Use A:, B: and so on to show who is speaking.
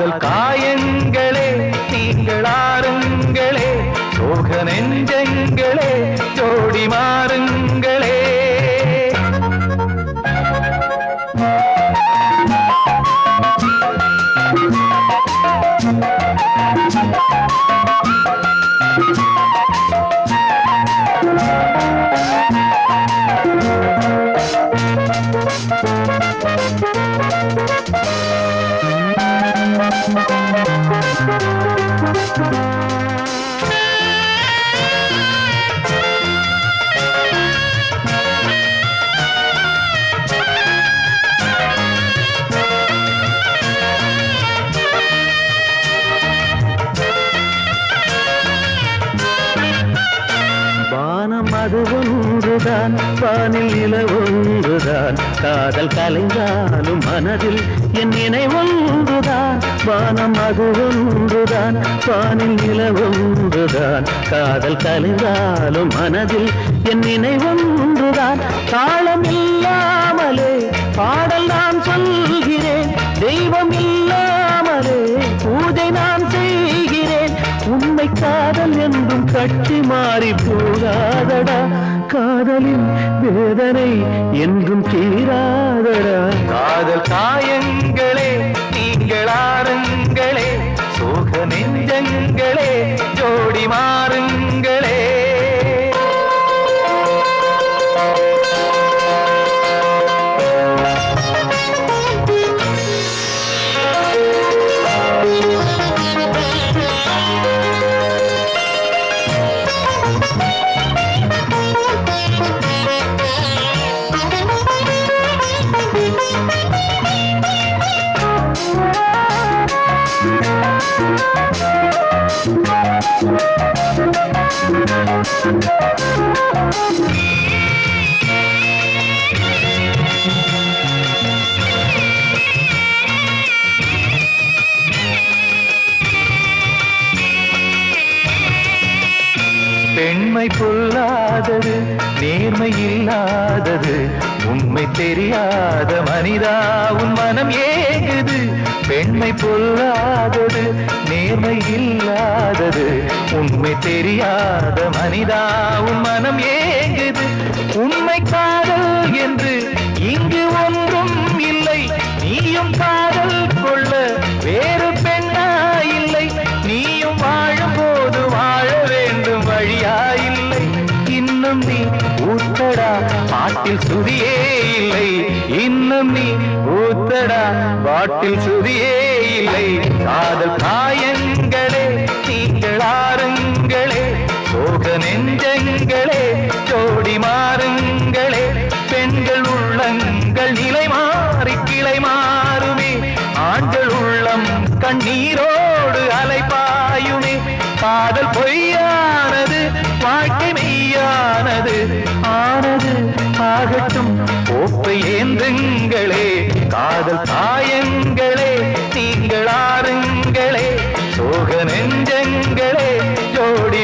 A: காதல் காயங்களே நீங்கள் ஆறுங்களே, சோக நெஞ்சங்களே ஜோடி மாறுங்களே.
B: அது ஒன்றுதான், வானில் நிலவொன்றுதான், காதல் கலைந்தாலும் மனதில் என் நினைவொன்றுதான். வானம் அது ஒன்றுதான், வானில் நிலவொன்றுதான், காதல் கலைந்தாலும் மனதில் என் நினைவொன்றுதான். தாளம் இல்லாமலே பாடல் நான் சொல்கிறேன், தெய்வம் இல்லாமலே பூஜை நான் செய்கிறேன். உண்மை காதல் என்றும் கட்சி மாறி போகாதடா, காதலின் வேதனை என்றும் தீராதடா.
A: காதல் காயங்களே நீங்கள் ஆறுங்களே, சோக நெஞ்சங்களே ஜோடி மாறுங்களே. பெண்மை பொல்லாதது, நேர்மை இல்லாதது, உண்மை தெரியாத மனிதா உன் மனம் ஏங்குது. பெண்மை பொல்லாதது, நேர்மை இல்லாதது, உண்மை தெரியாத மனிதா உன் மனம் ஏங்குது. உண்மை காதல் என்று இங்கு ஒன்றும் இல்லை, நீயும் காதல் கொள்ள வேறு பெண்ணா இல்லை. நீயும் வாழும் போது வாழ வேண்டும் வழியா இல்லை. இன்னும் நீ ஊத்தடா பாட்டில் சுதியே இல்லை, இன்னும் நீ ஊத்தடா பாட்டில் சுதியே இல்லை. காதல் காயங்களே நீங்கள் ஆறுங்களே, சோக நெஞ்சங்களே ஜோடி மாறுங்களே. பெண்கள் உள்ளங்கள் நிலை மாறி கிளை மாறுமே, ஆண்கள் உள்ளம் கண்ணீரோடு அலைபாயுமே. காதல் பொய்யானது, வாழ்க்கை மெய்யானது, ஆனது ஆகட்டும் கோப்பை ஏந்துங்களே. காதல் காயங்களே நீங்கள் ஆறுங்களே, சோக நெஞ்சங்களே ஜோடி